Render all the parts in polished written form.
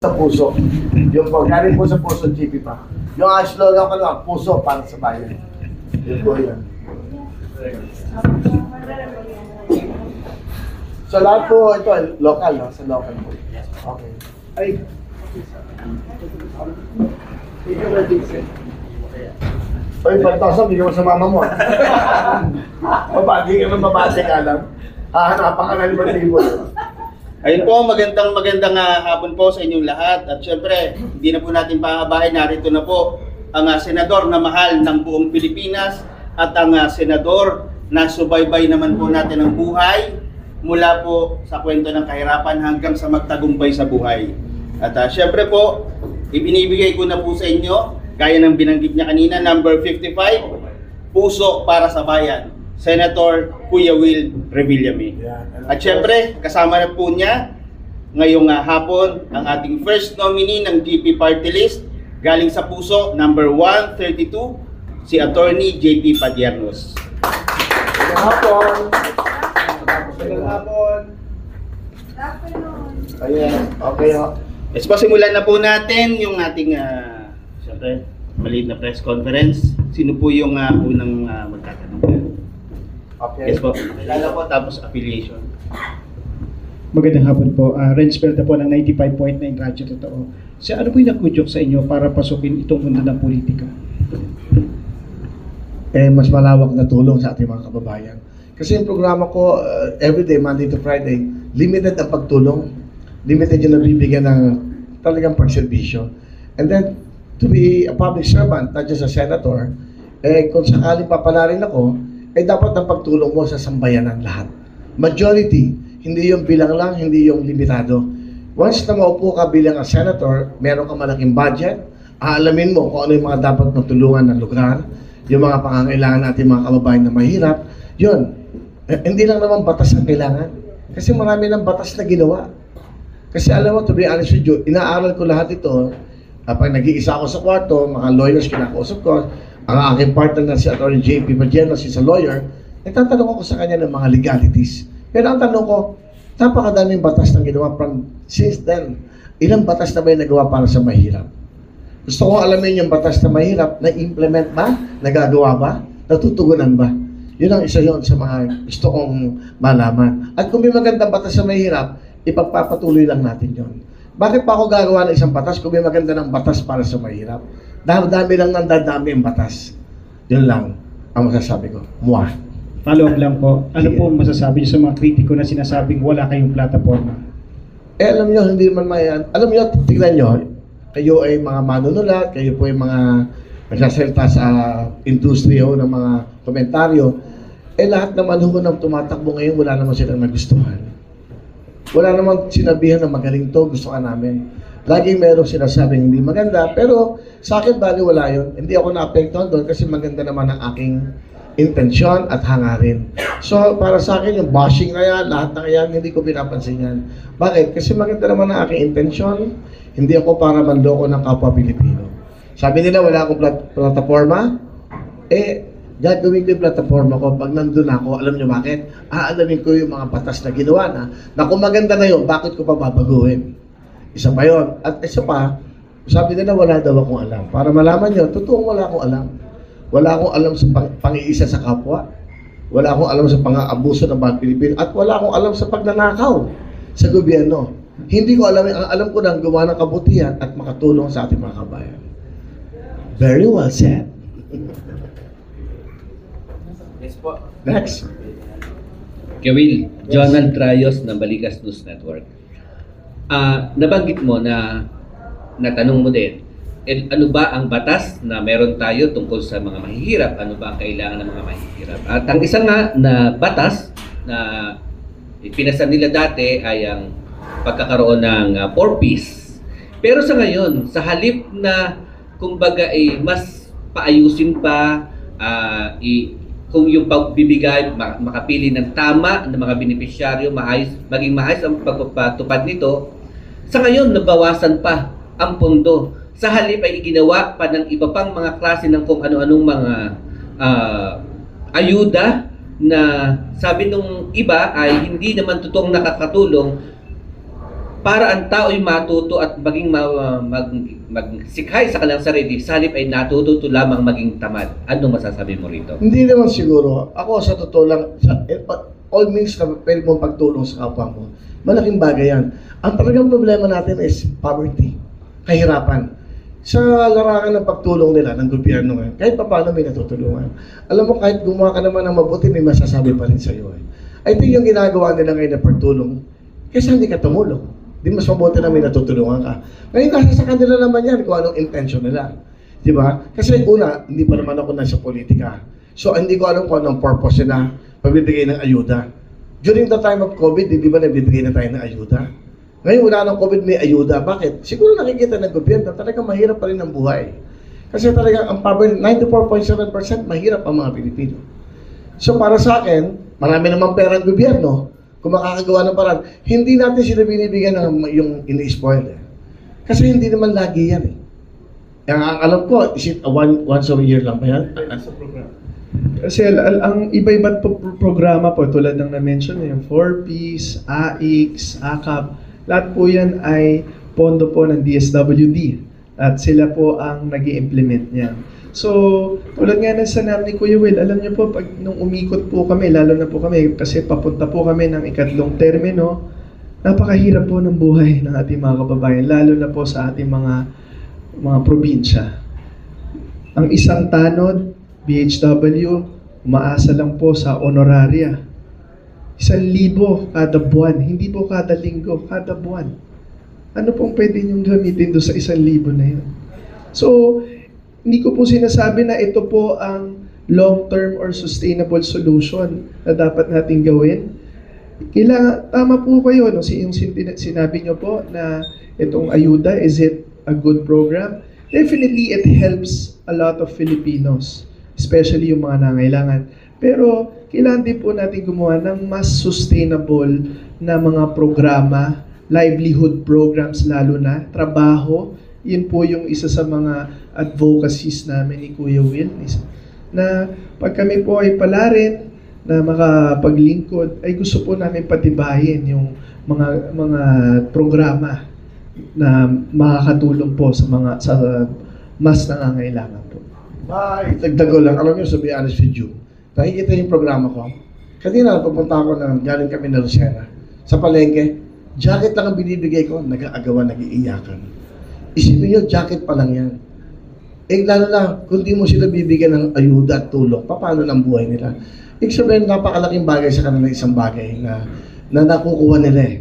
sa puso. Yung po, galing po sa puso, GP pa. Yung slogan ko lang, puso para sa bayan. Yun po yun. So lahat po, ito, local, no? Sa local po. Okay. Ay. Ikaw na din siya. Oy, Pantoso, bigyan mo sa mama mo. Mabati ka ng mabati ka lang. Hahanapan ka na limang libo. Ayun po, magandang hapon po sa inyong lahat. At syempre, hindi na po natin pahabahin. Narito na po ang senador na mahal ng buong Pilipinas at ang senador na subaybay naman po natin ang buhay mula po sa kwento ng kahirapan hanggang sa magtagumpay sa buhay. At syempre po, ibinibigay ko na po sa inyo, gaya ng binanggit niya kanina, number 55, Puso para sa Bayan, Senator Kuya Will Revillame. At syempre, kasama na po niya ngayong hapon ang ating first nominee ng GP Party List, galing sa Puso, number 132, si Attorney JP Padiernos. Magandang hapon. Magandang hapon. Ayan, okay ho. Yes po, simulan na po natin yung ating siyempre, maliit na press conference. Sino po yung unang magtatanong? Okay. Yes po, kilala po tapos affiliation. Magandang hapon po. Renz Belta po ng 95.9 Radyo Totoo. Ano po yung nakudyok sa inyo para pasukin itong mundo ng politika? Mas malawak na tulong sa ating mga kababayan. Kasi yung programa ko, everyday, Monday to Friday, limited ang pagtulong. Limited yung nabibigyan ng talagang pagserbisyo. And then, to be a public servant, not just a senator, kung sakaling papalarin ako, dapat ang pagtulong mo sa sambayanan lahat. Majority, hindi yung bilang lang, hindi yung limitado. Once na maupo ka bilang a senator, meron ka malaking budget, aalamin mo kung ano yung mga dapat matulungan ng lugar, yung mga pangangailangan natin mga kababayan na mahirap, yun. Hindi lang naman batas ang kailangan. Kasi marami ng batas na ginawa. Kasi alam mo, to be honest with you, inaaral ko lahat ito. Pag nag-iisa ako sa kwarto, mga lawyers kinakausap ko, ang aking partner na si Atty. JP Padiernos, is a lawyer, nagtatanong ako sa kanya ng mga legalities. Pero ang tanong ko, napakadaming batas na ginawa from since then. Ilang batas na ba yung nagawa para sa mahirap? Gusto ko alamin yung batas na mahirap, na-implement ba? Nagagawa ba? Natutugunan ba? Yun ang isa yun sa mga gusto kong malaman. At kung may magandang batas na mahirap, ipagpapatuloy lang natin yun. Bakit pa ako gagawa ng isang batas kung may maganda ng batas para sa mahirap? Dami lang ng dadami ang batas. Yun lang ang masasabi ko. Muah. Follow-up lang po. Ano po masasabi niyo sa mga kritiko na sinasabing wala kayong plataforma? Alam niyo, hindi man mayan. Alam niyo, tignan niyo, kayo ay mga manunulat, kayo po ay mga nagsasalita sa industriyo ng mga komentaryo. Lahat naman ho ng tumatakbo ngayon, wala naman silang nagustuhan. Wala naman sinabihan na magaling to, gusto ka namin. Laging merong sinasabing hindi maganda, pero sa akin baliwala yun. Hindi ako na-apektuhan doon kasi maganda naman ang aking intensyon at hangarin. So, para sa akin, yung bashing na yan, lahat na yan, hindi ko pinapansin yan. Bakit? Kasi maganda naman ang aking intensyon. Hindi ako para manloko ng kapwa Pilipino. Sabi nila, wala akong plataforma. Gagawin ko yung plataforma ko. Pag nandun ako, alam nyo bakit? Aalamin ko yung mga batas na ginawa na kung maganda na yun, bakit ko pa babaguhin? Isa pa yun. At isa pa, sabi nila wala daw akong alam. Para malaman nyo, totoong wala akong alam. Wala akong alam sa pang-iisa sa kapwa. Wala akong alam sa pang-aabuso ng mga Pilipino. At wala akong alam sa pagnanakaw sa gobyerno. Hindi ko alam. Ang alam ko lang gumawa ng kabutihan at makatulong sa ating mga kabayan. Very well said. Yes po. Next. Kawil, Jonald Trayos ng Balikas News Network. Nabanggit mo na natanong mo din, ano ba ang batas na meron tayo tungkol sa mga mahihirap? Ano ba ang kailangan ng mga mahihirap? At ang isa nga na batas na ipinasan nila dati ay ang pagkakaroon ng 4Ps. Pero sa ngayon, sa halip na kumbaga mas paayusin pa, kung yung pagbibigay, makapili ng tama ng mga benepisyaryo, maging maayos ang pagpapatupad nito, sa ngayon nabawasan pa ang pondo. Sa halip ay ginawa pa ng iba pang mga klase ng kung ano-anong mga ayuda na sabi nung iba ay hindi naman totoong nakakatulong. para ang tao'y matuto at maging magsikhay sa kanilang sarili, sa halip ay natututo lamang maging tamad. Anong masasabi mo rito? Hindi naman siguro. Ako sa totoo lang, all means na pwede mong pagtulong sa kapwa mo. Malaking bagay yan. Ang talagang problema natin is poverty, kahirapan. Sa larangan ng pagtulong nila ng gobyerno ngayon, kahit pa paano may natutulungan. Alam mo, kahit gumawa ka naman ng mabuti, may masasabi pa rin sa'yo. I think yung ginagawa nila ngayon na pagtulong, kaysa hindi ka tumulong. Di mas mabuti na may natutulungan ka. Ngayon, nasa sa kanila naman yan kung anong intention nila. Di ba? Kasi una, hindi pa naman ako nasa politika. So, hindi ko alam kung anong purpose na pagbibigay ng ayuda. During the time of COVID, di ba nagbibigay na tayo ng ayuda? Ngayon, wala ng COVID, may ayuda. Bakit? Siguro nakikita ng gobyerno, talagang mahirap pa rin ang buhay. Kasi talagang ang poverty, 94.7% mahirap ang mga Pilipino. So, para sa akin, marami namang pera ang gobyerno. Kung makakagawa ng paraan, hindi natin sila binibigyan ng yung ini-spoil. Kasi hindi naman lagi yan eh. Ang alam ko, is it once a year lang ba yan? Kasi ang iba-iba't programa po tulad ng na-mention yung 4Ps, AIX, AKAP, lahat po yan ay pondo po ng DSWD at sila po ang nag-i-implement niyan. So, tulad nga ng sanam ni Kuya Will, alam niyo po, pag nung umikot po kami, lalo na po kami, kasi papunta po kami ng ikatlong termino, napakahirap po ng buhay ng ating mga kababayan, lalo na po sa ating mga probinsya. Ang isang tanod, BHW, umaasa lang po sa honoraria. 1,000 kada buwan, hindi po kada linggo, kada buwan. Ano pong pwede niyong gamitin doon sa 1,000 na yun? So, hindi ko po sinasabi na ito po ang long-term or sustainable solution na dapat natin gawin. Kailangan, tama po kayo, no? Yung sinabi niyo po na itong ayuda, is it a good program? Definitely, it helps a lot of Filipinos, especially yung mga nangailangan. Pero, kailangan din po natin gumawa ng mas sustainable na mga programa, livelihood programs lalo na, trabaho. Yun po yung isa sa mga advocacies namin ni Kuya Will, na pag kami po ay palarin na makapaglingkod, ay gusto po namin patibayin yung mga programa na makakatulong po sa mas nangangailangan po. Dagdag ko lang, alam niyo, to be honest with you, nakikita yung programa ko. Kanina, pupunta ako galing kami na Lucena. Sa palengke, jacket lang ang binibigay ko, nag-aagawan, nag-iiyakan. Isipin nyo, jacket pa lang yan. Eh, lalo na, kung di mo sila bibigyan ng ayuda at tulong, paano ng buhay nila? Ibig sabihin, napakalaking bagay sa kanila, isang bagay na nakukuha nila eh.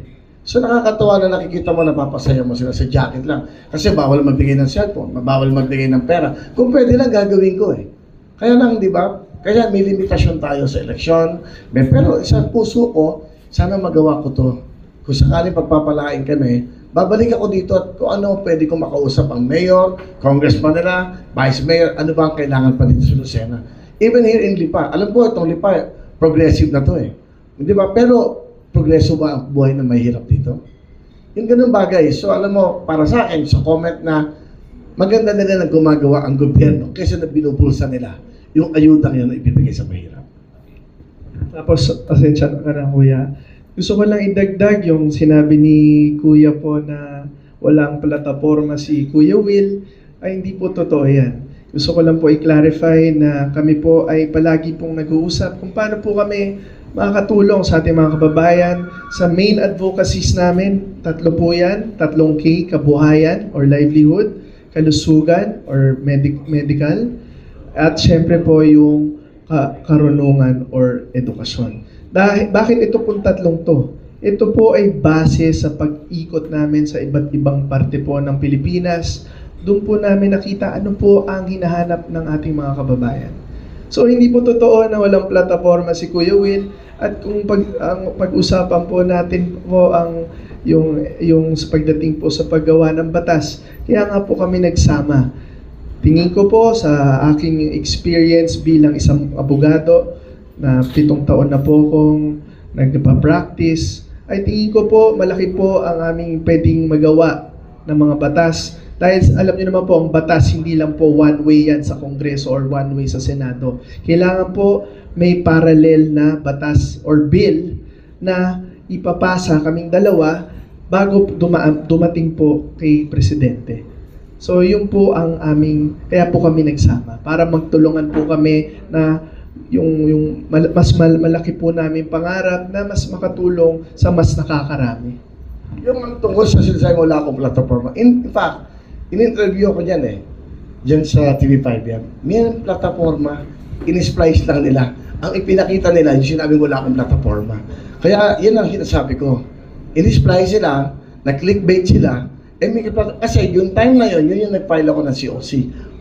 So, nakakatawa na nakikita mo, napapasaya mo sila sa jacket lang. Kasi bawal magbigay ng cellphone, bawal magbigay ng pera. Kung pwede lang, gagawin ko eh. Kaya lang, di ba? Kaya may limitasyon tayo sa eleksyon. Pero sa puso ko, sana magawa ko to. Kung sakaling pagpapalain kami, babalik ako dito at kung ano pwede ko makausap ang mayor, congressman nila, vice mayor, ano ba ang kailangan pa dito sa Lucena. Even here in Lipa, alam ko itong Lipa, progressive na to eh. Di ba? Pero progreso ba ang buhay na mahirap dito? Yung ganun bagay. So alam mo, para sa akin, sa comment na maganda nila na gumagawa ang gobyerno kaysa na binubulsa nila yung ayudang yan na ibibigay sa mahirap. Tapos, pasensya ka na Kuya. Gusto ko lang idagdag yung sinabi ni Kuya po na walang plataforma si Kuya Will, ay hindi po totoo yan. Gusto ko lang po i-clarify na kami po ay palagi pong nag-uusap kung paano po kami makakatulong sa ating mga kababayan sa main advocacies namin. 3 po yan, 3K, kabuhayan or livelihood, kalusugan or medical, at syempre po yung karunungan or edukasyon. Bakit ito pong 3 to? Ito po ay base sa pag-ikot namin sa iba't ibang parte po ng Pilipinas. Doon po namin nakita ano po ang hinahanap ng ating mga kababayan. So hindi po totoo na walang plataforma si Kuya Will, at kung pag-usapan po natin po yung pagdating po sa paggawa ng batas, kaya nga po kami nagsama. Tingin ko po sa aking experience bilang isang abogado, na 7 taon na po kong nagpa-practice, ay tingin ko po malaki po ang aming pwedeng magawa ng mga batas. Dahil alam niyo naman po, ang batas hindi lang po one way yan sa Kongreso or one way sa Senado. Kailangan po may parallel na batas or bill na ipapasa kaming dalawa bago dumating po kay Presidente. So yun po ang aming, kaya po kami nagsama, para magtulungan po kami na yung malaki po namin pangarap na mas makatulong sa mas nakakarami. Yung tungkol sa sinasabi mo, wala akong plataforma. In fact, in-interview ko dyan dyan sa TV5 yan. May plataforma, in-splice lang nila. Ang ipinakita nila, yung sinabi wala akong plataforma. Kaya yan ang sinasabi ko. In-splice sila, na-clickbait sila, kasi yung time na yun yung nag-file ako ng COC.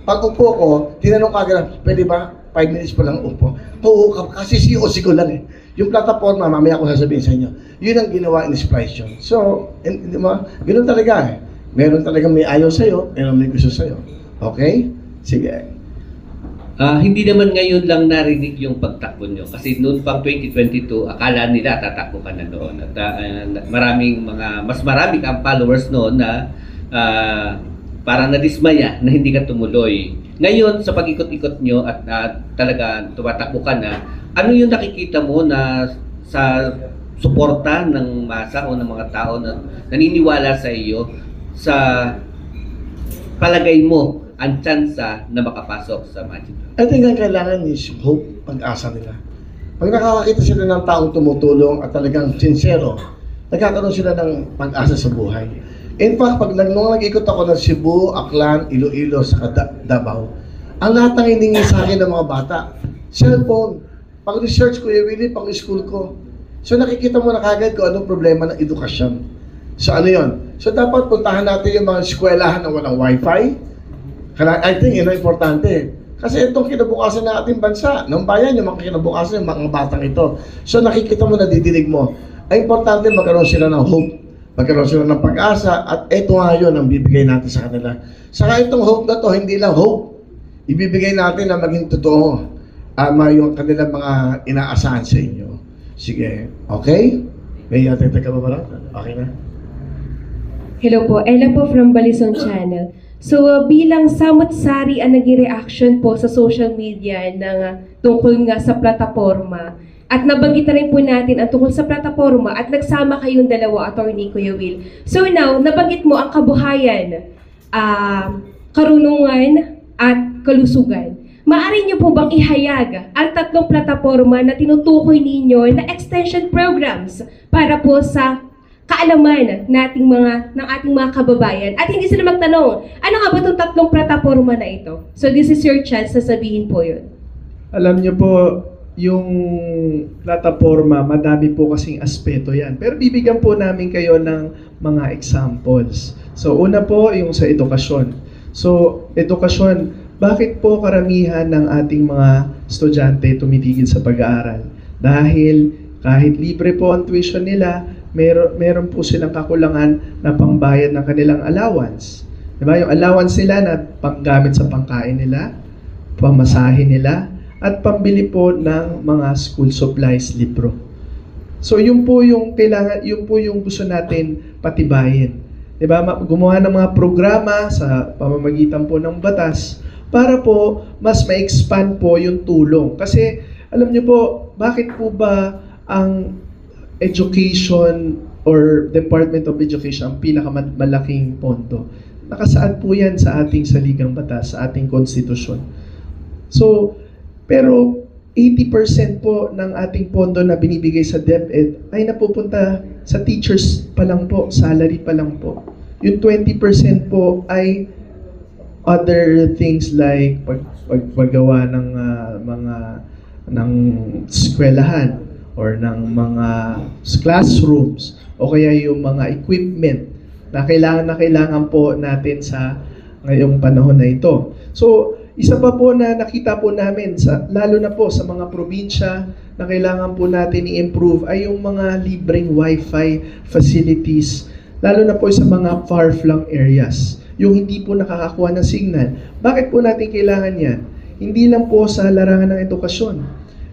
Pag upo ko, tinanong kagad, pwede ba 5 minutes pa lang upo? Oo, kasi COC ko lang Yung plataforma, mamaya ko sasabihin sa inyo, yun ang ginawa in splice yun. So, di ba? Ganoon talaga Meron talaga may ayaw sa'yo, meron may gusto sa'yo. Okay? Sige. Hindi naman ngayon lang narinig yung pagtakbo nyo. Kasi noon pang 2022, akala nila tatakbo ka na noon. At mas marami kang followers noon na parang nadismaya na hindi ka tumuloy. Ngayon, sa pag-ikot-ikot nyo at talaga tumatakbo ka na, ano yung nakikita mo na sa suporta ng masa o ng mga tao na naniniwala sa iyo sa palagay mo ang tsansa na makapasok sa Magic? I think ang kailangan is hope, pag-asa nila. Pag nakakakita sila ng taong tumutulong at talagang sincero, nagkakaroon sila ng pag-asa sa buhay. In fact, nung nag-ikot ako ng Cebu, Aklan, Iloilo, sa Davao, ang lahat ng hiningi sa akin ng mga bata, cellphone, pang-research ko, pang-school ko. So nakikita mo na kagad kung anong problema ng edukasyon. So ano yun? So dapat puntahan natin yung mga eskwelahan na walang wifi. I think yun ang importante. Kasi itong kinabukasan ng ating bansa, ng bayan, yung mga kinabukasan ng mga batang ito. So nakikita mo, nadidinig mo. Ang importante, magkaroon sila ng hope. Magkaroon sila ng pag-asa. At ito nga yun ang bibigay natin sa kanila. Saka itong hope na to, hindi lang hope. Ibibigay natin na maging totoo yung kanilang mga inaasahan sa inyo. Sige. Okay? May atay ka ba ba? Okay na? Hello po. Ella po from Balisong Channel. So bilang samot-sari ang naging reaction po sa social media tungkol nga sa plataforma, at nabanggit na rin po natin ang tungkol sa plataforma at nagsama kayong dalawa, Attorney Kuya Will. So now, nabanggit mo ang kabuhayan, karunungan at kalusugan. Maaari niyo po bang ihayag ang tatlong plataforma na tinutukoy ninyo na extension programs para po sa kaalaman ng ating mga kababayan? At hindi sila magtanong, ano nga ba itong tatlong plataforma na ito? So this is your chance na sabihin po yun. Alam niyo po, yung plataforma, madami po kasing aspeto yan. Pero bibigyan po namin kayo ng mga examples. So una po, yung sa edukasyon. So edukasyon, bakit po karamihan ng ating mga estudyante tumitigil sa pag-aaral? Dahil kahit libre po ang tuition nila, meron po silang kakulangan na pangbayad ng kanilang allowance. Diba? Yung allowance nila na panggamit sa pangkain nila, pamasahe nila, at pambili po ng mga school supplies, libro. So yun po yung kailangan, yun po yung gusto natin patibayin. Diba? Gumawa ng mga programa sa pamamagitan po ng batas para po mas ma-expand po yung tulong. Kasi alam niyo po, bakit po ba ang education or Department of Education ang pinakamalaking pondo? Nakasaad po yan sa ating saligang batas, sa ating konstitusyon. So, pero 80% po ng ating pondo na binibigay sa DepEd ay napupunta sa teachers pa lang po, salary pa lang po. Yung 20% po ay other things like paggawa ng ng eskwelahan or ng mga classrooms o kaya yung mga equipment na kailangan po natin sa ngayong panahon na ito. So, isa pa po na nakita po namin, lalo na po sa mga probinsya na kailangan po natin i-improve ay yung mga libreng wifi facilities, lalo na po sa mga far-flung areas, yung hindi po nakakakuha ng signal. Bakit po natin kailangan yan? Hindi lang po sa larangan ng edukasyon.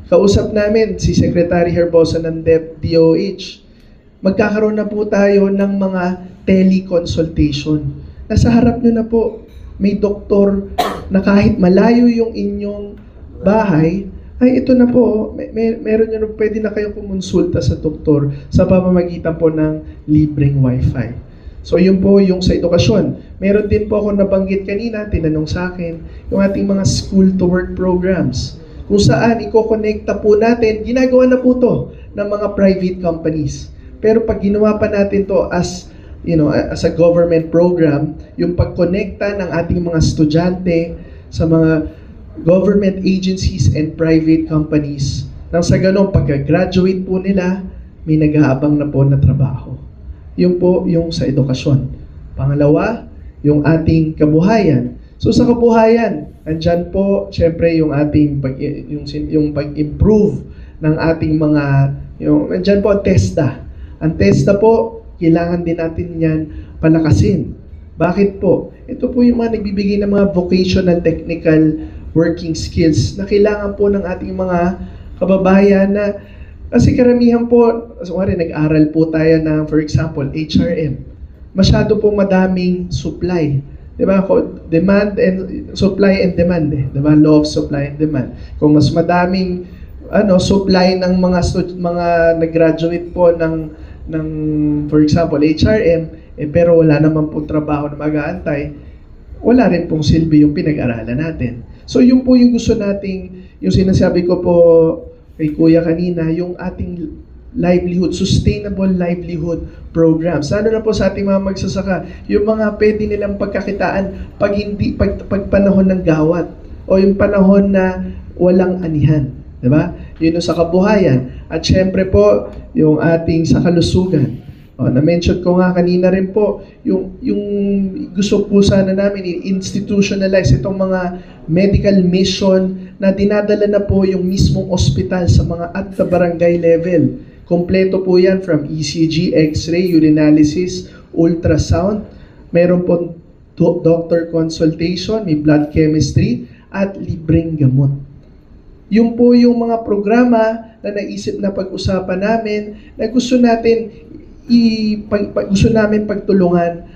Kausap namin si Secretary Herbosa ng DOH. Magkakaroon na po tayo ng mga teleconsultation. Nasa harap nyo na po, may doktor na kahit malayo yung inyong bahay, ay ito na po, meron nyo, pwede na kayo kumonsulta sa doktor sa pamamagitan po ng libreng wifi. So yun po yung sa edukasyon. Meron din po ako nabanggit kanina, tinanong sa akin, yung ating mga school to work programs. Kung saan i-connecta po natin, ginagawa na po to ng mga private companies. Pero pag ginawa pa natin to as a government program, yung pag-connecta ng ating mga estudyante sa mga government agencies and private companies, nang sa ganun, pagka-graduate po nila, may nag-aabang na po na trabaho. Yun po yung sa edukasyon. Pangalawa, yung ating kabuhayan. So sa kabuhayan, andyan po, syempre, yung ating yung pag-improve ng ating mga, andyan po ang TESDA. Ang TESDA po, kailangan din natin yan palakasin. Bakit po? Ito po yung mga nagbibigay ng mga vocational technical working skills na kailangan po ng ating mga kababayan na kasi karamihan po, nag-aral po tayo ng, for example, HRM. Masyado po madaming supply. Diba? Demand and supply and demand. Diba? Law of supply and demand. Kung mas madaming supply ng mga nag-graduate po ng for example, HRM, pero wala naman po trabaho na mag-aantay, wala rin pong silbi yung pinag-aralan natin. So yun po yung gusto nating, yung sinasabi ko po kay Kuya kanina, yung ating livelihood, sustainable livelihood programs. Ano na po sa ating mga magsasaka, yung mga pwede nilang pagkakitaan pag panahon ng gawat o yung panahon na walang anihan. Diba? Yun yung sa kabuhayan. At syempre po, yung ating sa kalusugan. Na-mention ko nga kanina rin po, yung gusto po sana namin i-institutionalize itong mga medical mission na dinadala na po yung mismong ospital sa mga at the barangay level. Kompleto po yan from ECG, X-ray, urinalysis, ultrasound. Meron po doctor consultation, may blood chemistry, at libreng gamot. Yung po yung mga programa na naisip na pag-usapan namin na gusto namin pagtulungan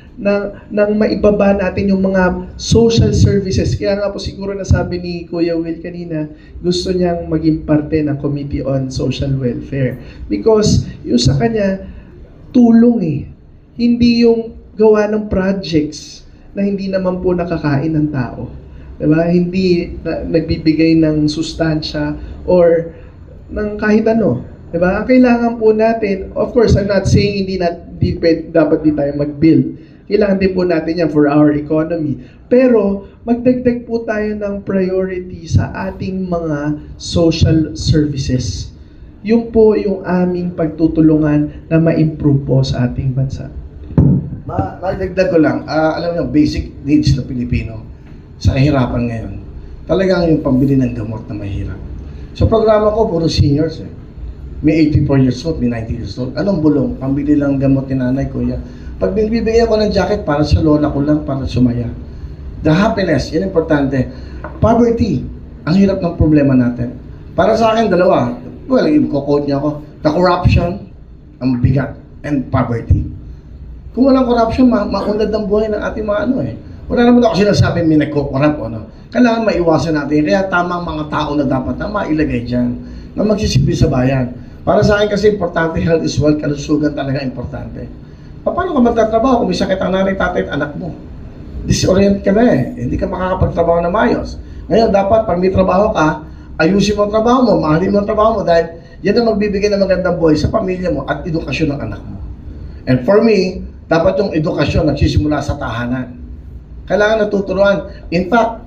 nang maibaba natin yung mga social services. Kaya nga po siguro nasabi ni Kuya Will kanina, gusto niyang maging parte ng Committee on Social Welfare. Because yung sa kanya, tulong Hindi yung gawa ng projects na hindi naman po nakakain ng tao. Diba? Hindi nagbibigay ng sustansya or ng kahit ano. Diba? Ang kailangan po natin, of course, I'm not saying dapat di tayo mag-build. Kailangan din po natin yan for our economy. Pero, magdagdag po tayo ng priority sa ating mga social services. Yun po yung aming pagtutulungan na ma-improve po sa ating bansa. Magdagdag ko lang, alam niyo, basic needs ng Pilipino sa kahirapan ngayon. Talagang yung pambili ng gamot na mahirap. Sa programa ko, puro seniors May 84 years old, may 90 years old. Anong bulong? Pambili lang gamot ni nanay, kuya. Pag binibigyan ko ng jacket, para sa lola ko lang, para sumaya. The happiness, yan importante. Poverty, ang hirap ng problema natin. Para sa akin, dalawa. Well, i-quote niya ako. The corruption, ang bigat, and poverty. Kung walang corruption, maunlad ng buhay ng ating mga Wala naman ako sinasabi may nagko-corrupt Kailangan maiwasan natin. Kaya tamang mga tao na dapat na mailagay dyan na magsisilbi sa bayan. Para sa akin kasi importante, health is wealth, kalusugan talaga importante. Paano ka magtatrabaho kung may sakit ang nanay, tatay at anak mo? Disorient ka na Hindi ka makakapagtrabaho na maayos. Ngayon, dapat pag may trabaho ka, ayusin mo ang trabaho mo, mahalin mo ang trabaho mo dahil yan ang magbibigay ng magandang buhay sa pamilya mo at edukasyon ng anak mo. And for me, dapat yung edukasyon nagsisimula sa tahanan. Kailangan natuturuan. In fact,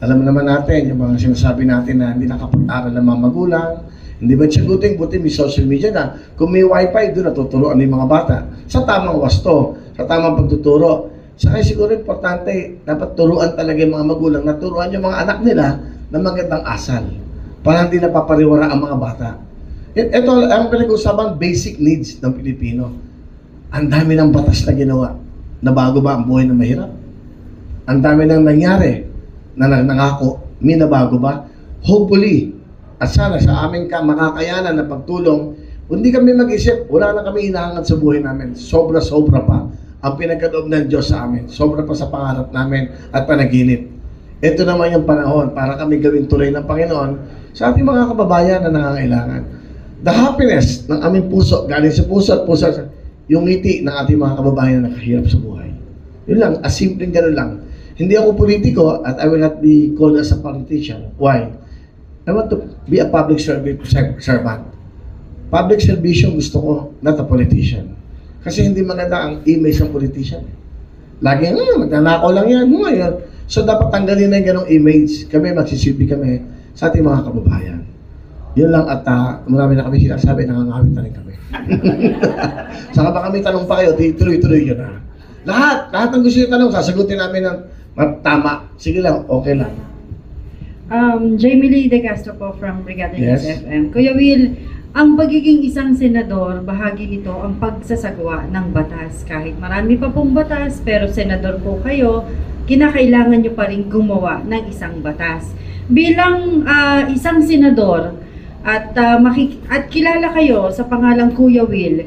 alam naman natin, yung mga sinasabi natin na hindi nakapag-aral ng mga magulang, hindi ba siya buti may social media na. Kung may wifi, doon natuturuan ng mga bata. Sa tamang wasto, sa tamang pagtuturo. Saka siguro importante, dapat turuan talaga yung mga magulang, naturuan yung mga anak nila na magandang asal. Para hindi napapariwara ang mga bata. Ito, ang pinag-usapan, basic needs ng Pilipino. Ang dami ng batas na ginawa. Nabago ba ang buhay na mahirap? Ang dami nang nangyari na nangako, may nabago ba? Hopefully, at sana sa aming makakayanan na pagtulong, hindi kami mag-isip, wala na kami hinahangad sa buhay namin. Sobra-sobra pa ang pinagkaloob ng Diyos sa amin. Sobra pa sa pangarap namin at panaginip. Ito naman yung panahon para kami gawing tulay ng Panginoon. sa ating mga kababayan na nangangailangan. The happiness ng aming puso, galing sa puso at puso, yung ngiti ng ating mga kababayan na nakahirap sa buhay. Yun lang, as simpleng gano'n lang. Hindi ako politiko at I will not be called as a politician. Why? I want to be a public servant. Public service yung gusto ko, not a politician. Kasi hindi maganda ang image ng politician. Lagi magnanakaw lang yan. So dapat tanggalin na yung ganong image. Kami, magsisilbi kami sa ating mga kababayan. Yun lang at marami na kami sinasabi, nangangawit na rin kami. Saka ba kami tanong pa kayo, tuloy-tuloy yun na. Lahat ng gusto nyo tanong, sasagutin namin ng tama. Sige lang, okay lang. Jamie Lee De Castro po from Brigada Yes. FM. Kuya Will, ang pagiging isang senador, bahagi nito ang pagsasagawa ng batas. Kahit marami pa pong batas, pero senador po kayo, kinakailangan nyo pa rin gumawa ng isang batas. Bilang isang senador, at kilala kayo sa pangalang Kuya Will,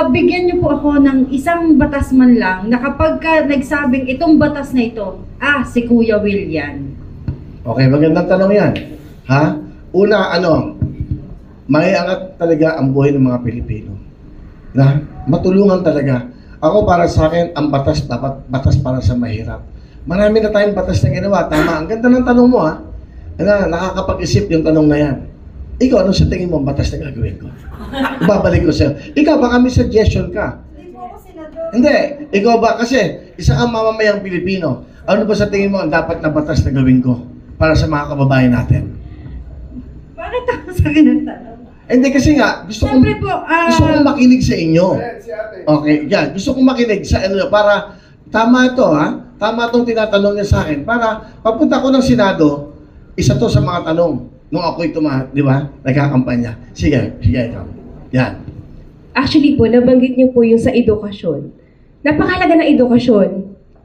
bigyan niyo po ako ng isang batas man lang na kapag nagsabing itong batas na ito, si Kuya Will yan. Okay, magandang tanong yan. Ha? Una, maiangat talaga ang buhay ng mga Pilipino. Na matulungan talaga. Ako para sa akin, ang batas dapat batas para sa mahirap. Marami na tayong batas na ginawa. Tama, ang ganda ng tanong mo ha. Nakakapag-isip yung tanong na yan. Ikaw, ano sa tingin mo ang batas na gagawin ko? Babalik ko sa'yo. Ikaw, baka may suggestion ka. Hindi. Ikaw ba? Kasi isa kang mamamayang Pilipino. Ano ba sa tingin mo ang dapat na batas na gawin ko para sa mga kababayan natin? Bakit ako sa ganun tanong? Hindi kasi nga, gusto kong makinig sa inyo. Okay, yan. Gusto kong makinig sa ano para tama ito ha. Tama itong tinatanong niya sa akin. Para papunta ko ng Senado, isa to sa mga tanong. Nung ako'y di ba? Nagkakampanya. Sige, ikaw. Yan. Actually po, nabanggit niyo po yung sa edukasyon. Napakalaga ng edukasyon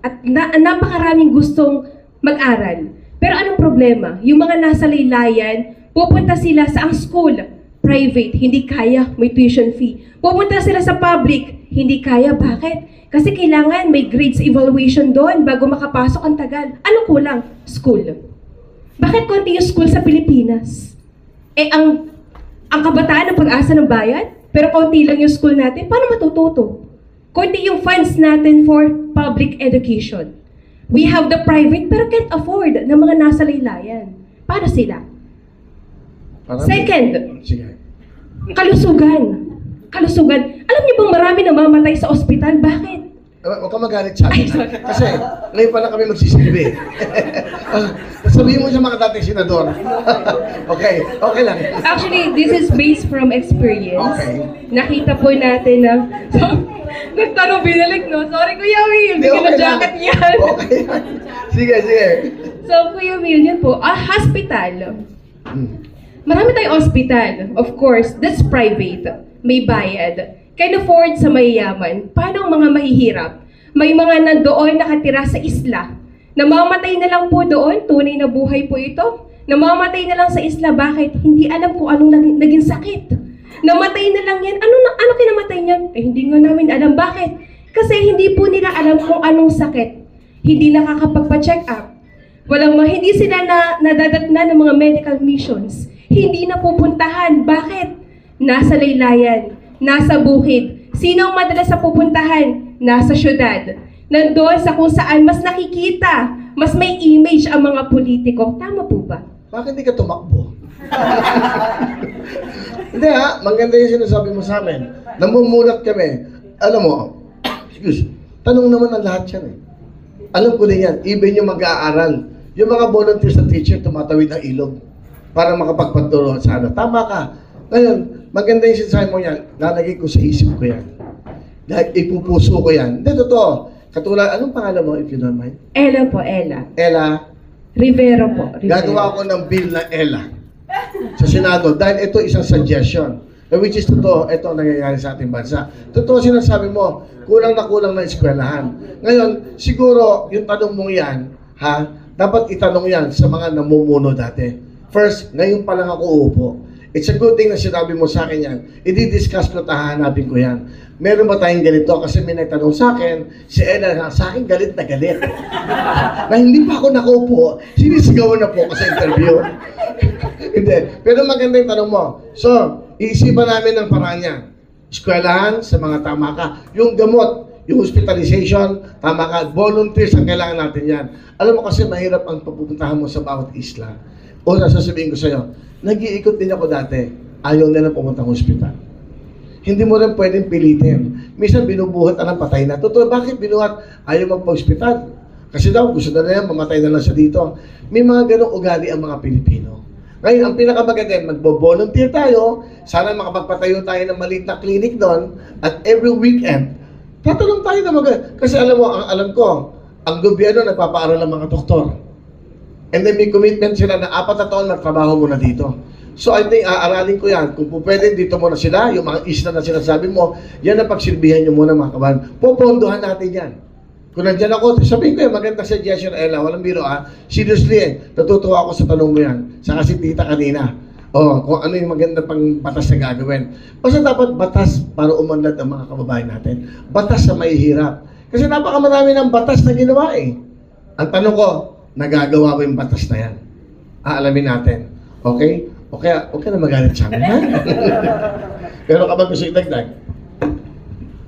at napakaraming gustong mag-aral. Pero anong problema? Yung mga nasa laylayan, pupunta sila sa ang school, private, hindi kaya, may tuition fee. Pupunta sila sa public, hindi kaya. Bakit? Kasi kailangan may grades evaluation doon bago makapasok ang tagal. Ano kulang? School. Bakit konti yung school sa Pilipinas? Ang kabataan ng pag-asa ng bayan, pero konti lang yung school natin, paano matututo? Konti yung funds natin for public education. We have the private, pero can't afford ng mga nasa laylayan. Paano sila? Second, Sige. kalusugan. Alam niyo bang marami namamatay sa ospital? Bakit? Huwag ka magalit sa akin. Kasi ngayon pa lang kami magsisilbi. Sabihin mo sa mga dating senador. Okay lang. Actually, this is based from experience. Okay. Nakita po natin na... Nagtanong binalik, no? Sorry, Kuya Will. Hindi Okay na jacket lang. yan. Okay. Sige. So, Kuya Will, yan po. Hospital. Marami tayong hospital. Of course, that's private. May bayad. Can afford sa mayayaman. Paano ang mga mahihirap? May mga nandoon nakatira sa isla. Namamatay na lang po doon. Tunay na buhay po ito. Namamatay na lang sa isla. Bakit? Hindi alam kung anong naging sakit. Namatay na lang yan. Ano kinamatay niyan? Hindi nga namin alam. Bakit? Kasi hindi po nila alam kung anong sakit. Hindi nakakapagpa-check up. Hindi sila nadadatna ng mga medical missions. Hindi na pupuntahan. Bakit? Nasa laylayan. Nasa bukid. Sino ang madalas sa pupuntahan? Nasa syudad. Nandoon sa kung saan mas nakikita, mas may image ang mga politiko. Tama po ba? Bakit hindi ka tumakbo? Hindi maganda yung sinasabi mo sa amin. Namumulat kami. Alam mo, tanong naman ang lahat yan eh. Alam ko din yan, even yung mag-aaral. Yung mga volunteers na teacher, tumatawid ng ilog para makapagpaturo sa ano. Tama ka. Ngayon, maganda yung sinasabi mo yan, lalagay ko sa isip ko yan. Dahil ipupuso ko yan. Hindi, totoo. Katulad, anong pangalan mo, if you don't mind? Ella po, Ella. Ella. Rivero po. Rivero. Gagawa ko ng bill na Ella sa Senado. Dahil ito isang suggestion. Which is totoo, ito ang nangyayari sa ating bansa. Totoo sinasabi mo, kulang na eskwelahan. Ngayon, siguro, yung tanong mong yan, dapat itanong yan sa mga namumuno dati. First, ngayon pa lang ako uupo. It's a good thing na sinabi mo sa akin yan. I-discuss ko, hahanapin ko yan. Meron ba tayong ganito? Kasi may nagtanong sa akin, si Ella, sa akin galit na galit. Na hindi pa ako nakaupo, sinisigawan na po ako sa interview. Hindi. Pero maganda yung tanong mo. So, iisipan namin ng paraan yan. Eskwelahan sa mga tama ka. Yung gamot, yung hospitalization, tama ka. Volunteers ang kailangan natin yan. Alam mo kasi mahirap ang pupuntahan mo sa bawat isla. Una, sasabihin ko sa'yo, nag-iikot din ako dati. Ayaw nila pumunta ng hospital. Hindi mo rin pwedeng pilitin. Minsan binubuhat ng patay na. Totoo, bakit binuhat? Ayaw magpa-hospital. Kasi daw, gusto na yan, mamatay na lang siya dito. May mga ganong ugali ang mga Pilipino. Ngayon, ang pinakamaganda, magbo-volunteer tayo, sana makapagpatayo tayo ng maliit na clinic doon, at every weekend, tatanong tayo na kasi alam mo, alam ko, ang gobyerno nagpapaaral ng mga doktor. And then may commitment sila na 4 na taon magtrabaho muna dito. So I think, aaralin ko yan. Kung po pwede, dito muna sila, yung mga isla na sinasabi mo, yan ang pagsilbihan nyo muna mga kabahan. Popondohan natin yan. Kung nandyan ako, sabihin ko yan, maganda suggestion, Ella, walang biro Seriously natutuwa ako sa tanong mo yan. Saka si tita kanina. Kung ano yung maganda pang batas na gagawin. Basta dapat batas para umunlad ang mga kababayan natin. Batas na may hirap. Kasi napakamarami ng batas na ginawa eh. Ang tanong ko, nagagawa ba yung batas na yan? Aalamin natin. Okay? Okay na magalit sa amin, ha? Pero kapag gusto itagdag?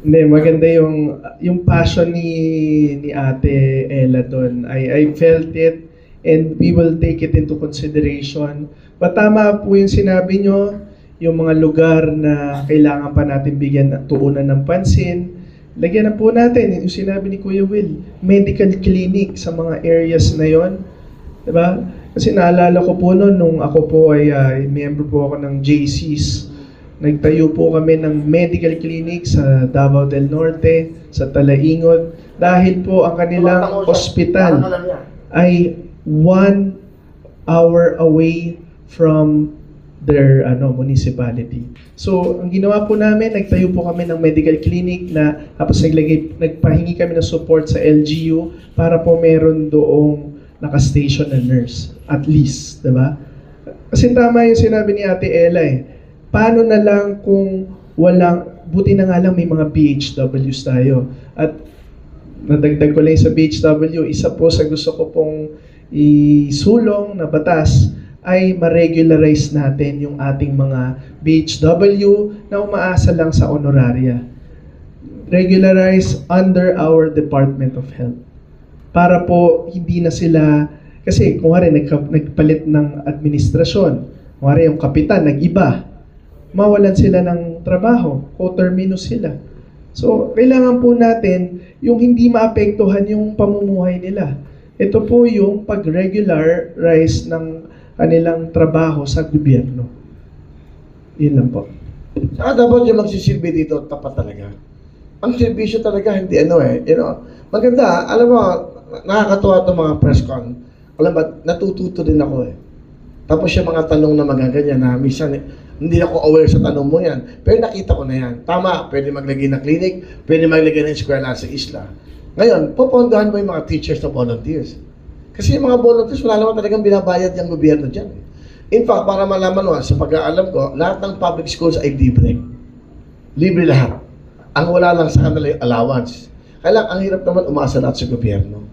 Hindi, maganda yung passion ni Ate Ella doon. I felt it and we will take it into consideration. But tama po yung sinabi nyo, yung mga lugar na kailangan pa natin bigyan tuunan ng pansin. Lagyan na po natin, yung sinabi ni Kuya Will, medical clinic sa mga areas na yon. Diba? Kasi naalala ko po noon, nung ako po ay member po ako ng JCs, nagtayo po kami ng medical clinic sa Davao del Norte, sa Talaingod, dahil po ang kanilang ospital ay 1 hour away from their municipality. So, ang ginawa po namin, nagtayo po kami ng medical clinic na tapos nagpahingi kami ng support sa LGU para po meron doong naka-station na nurse, at least, diba? Kasi tama yung sinabi ni Ate Ella eh. Paano na lang kung buti na nga lang may mga BHWs tayo. At nadagdag ko lang sa BHW, isa po sa gusto ko pong isulong na batas ay ma-regularize natin yung ating mga BHW na umaasa lang sa honoraria. Regularize under our Department of Health. Para po hindi na sila, kasi kung nagpalit ng administrasyon, kung yung kapitan nag-iba, mawalan sila ng trabaho, co-terminus sila. So, kailangan po natin yung hindi maapektuhan yung pamumuhay nila. Ito po yung pag-regularize ng kanilang trabaho sa gobyerno. Yun lang po. Saka dapat yung magsisilbi dito, tapat talaga. Ang servisyo talaga, hindi maganda, alam mo, nakakatuwa itong mga press con. Alam ba, natututo din ako eh. Tapos yung mga tanong na magaganyan na minsan, hindi ako aware sa tanong mo yan. Pero nakita ko na yan. Tama, pwede maglagay ng clinic, pwede maglagay ng eskwela sa isla. Ngayon, popondohan mo yung mga teachers na volunteers. Kasi yung mga volunteers, wala naman talagang binabayad yung gobyerno dyan. In fact, para malaman mo, sa pag-aalam ko, lahat ng public schools ay libre. Libre lahat. Ang wala lang sa kanila yung allowance. Kaya ang hirap naman umasa lahat sa gobyerno.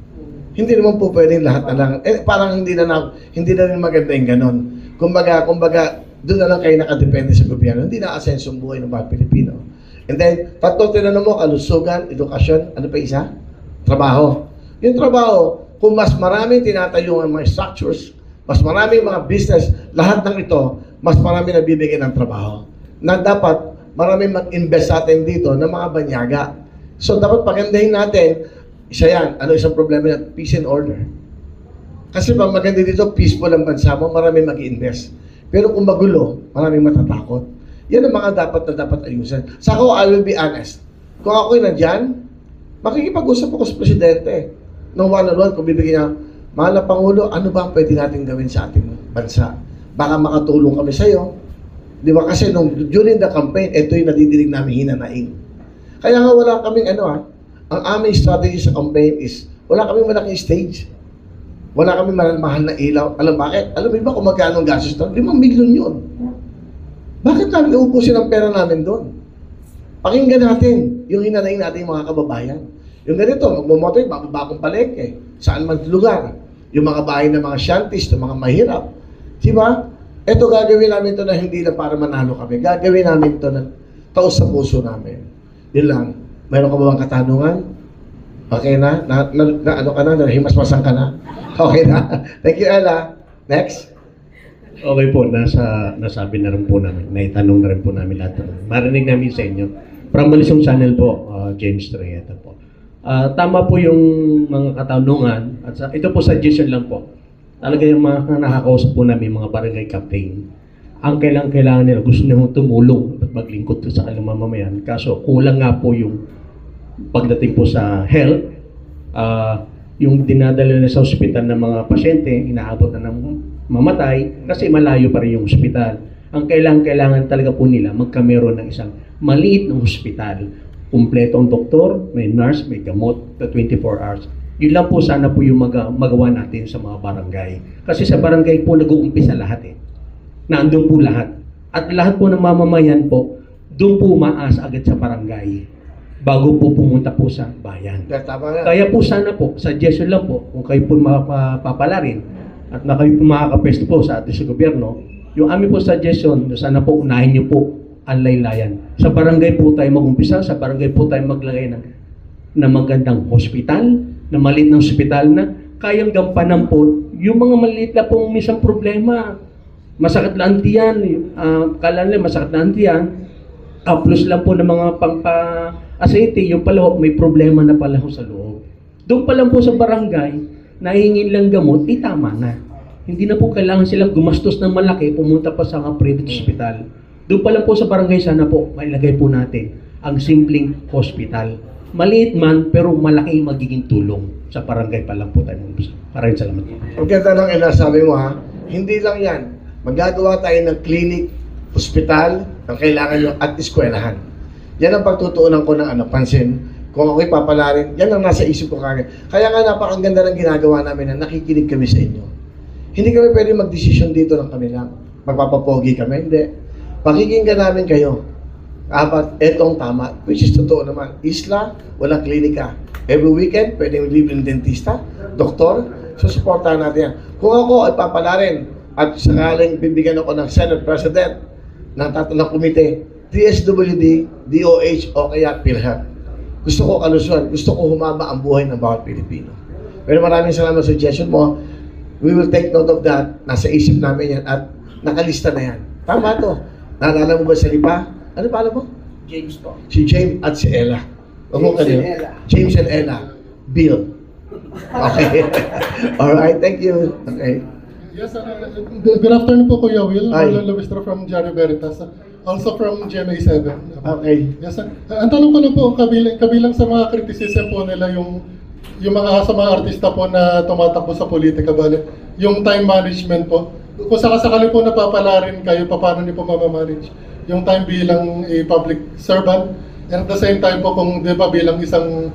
Hindi naman po pwedeng lahat na lang. Parang hindi na rin maganda yung ganon. Kumbaga, doon na lang kayo nakadepende sa gobyerno. Hindi na-asenso ang buhay ng mga Pilipino. And then, tatlo tinanong mo, kalusugan, edukasyon, ano pa isa? Trabaho. Yung trabaho, kung mas maraming tinatayo ang mga structures, mas maraming mga business, lahat ng ito, mas marami nabibigyan ng trabaho. Na dapat, maraming mag-invest sa atin dito ng mga banyaga. So, dapat pagandahin natin, isa yan, isang problema yan? Peace and order. Kasi pag maganda dito, peaceful ang bansa mo, maraming mag-invest. Pero kung magulo, maraming matatakot. Yan ang mga dapat ayusin. Sa ako, I will be honest. Kung ako'y nandyan, makikipag-usap ako sa presidente. Nung one-on-one, kung bibigyan niya, mahal na Pangulo, ano ba ang pwede natin gawin sa ating bansa? Baka makatulong kami sa'yo. Di ba? Kasi during the campaign, ito yung nadidinig namin hinanaing. Kaya nga wala kaming ang aming strategy sa campaign is, wala kaming malaking stage. Wala kaming mahal na ilaw. Alam bakit? Alam mo ba kung magkano ang gastos doon? 5 milyon yun. Bakit namin uubusin ang pera namin doon? Pakinggan natin yung hinanaing natin mga kababayan. Yung ganito, magmumotoy, bagong palengke. Saan man lugar. Yung mga bahay ng mga shanties, ng mga mahirap. Diba? Ito gagawin namin to na hindi na para manalo kami. Gagawin namin to na taos sa puso namin. Yun lang. Meron ka ba bang katanungan? Okay na? Ano ka na? Nahimasmasan ka na? Okay na? Thank you, Ella. Next. Okay po, nasabi na rin po namin, naitanong na rin po namin lahat. Marinig namin sa inyo. From Balisong Channel po, James Trieta po. Tama po yung mga katanungan, at ito po suggestion lang po. Talaga yung mga nakakausap po namin, mga barangay captain, ang kailangan nila, gusto nilang tumulong at maglingkod sa kanilang mamamayan. Kaso kulang nga po yung pagdating po sa health, yung dinadala na sa ospital ng mga pasyente, inaabot na ng mamatay kasi malayo pa rin yung ospital. Ang kailangan talaga po nila magkameron ng isang maliit na ospital. Kumpleto ang doktor, may nurse, may gamot, 24 hours. Yun lang po sana po yung magawa natin sa mga barangay. Kasi sa barangay po nag-uumpisa lahat eh. Nandun po lahat. At lahat po ng mamamayan po, doon po umaasa agad sa barangay bago po pumunta po sa bayan. Kaya po sana po, suggestion lang po, kung kayo po mapapalarin at na kayo po makakapesto po sa ating sa gobyerno, yung aming po suggestion, sana po unahin niyo po ang laylayan. Sa barangay po tayo mag-umpisa, sa barangay po tayo maglagay na magandang hospital, na maliit na hospital na kayang gampanan po yung mga maliit na pong misang problema. Masakit lang tiyan, kala nila masakit lang tiyan, plus lang po ng mga pampa-asete, yung pala may problema na pala ho sa loob. Doon pa lang po sa barangay, nahihingin lang gamot, tama na. Hindi na po kailangan silang gumastos ng malaki, pumunta pa sa mga private hospital. Doon pa lang po sa barangay, sana po, mailagay po natin ang simpleng hospital. Maliit man, pero malaki magiging tulong sa barangay pa lang po tayo. Maraming salamat po. Ang ganda ng inasabi mo ha, hindi lang yan. Magagawa tayo ng clinic, hospital, ang kailangan nyo, at eskwelahan. Yan ang pagtutuunan ko ng pansin. Kung ako'y papalarin, yan ang nasa isip ko kagad. Kaya nga napakaganda ng ginagawa namin na nakikinig kami sa inyo. Hindi kami pwede mag-desisyon dito ng kami lang. Magpapapogi kami, hindi. Pakikinggan namin kayo. Etong tama, which is totoo naman. Isla, walang klinika. Every weekend, pwedeng libre ng dentista, doktor, so supportahan natin yan. Kung ako ay papalarin at sakaling bibigyan ako ng Senate President ng komite, DSWD, DOH o kaya PhilHealth. Gusto ko kalusuan, gusto ko humaba ang buhay ng bawat Pilipino. Pero maraming salamat sa suggestion mo. We will take note of that. Nasa isip namin yan at nakalista na yan. Tama to. Naalala mo ba sa lipa? Ano pala mo? James po. Si James at si Ella. James and Ella. Bill. Okay. Alright, thank you. Okay. Yes, good afternoon po Kuya Will. Hi. Marlon Lubistro from Diario Veritas. Also from GMA7. Okay. Yes, sir. Ang tanong ko lang po, kabilang sa mga criticism po nila yung mga sa mga artista po na tumatakbo sa politika, bale, yung time management po. Kung sakasakali po napapalarin kayo, paano niyo po mamamanage yung time bilang public servant, and at the same time po kung di ba bilang isang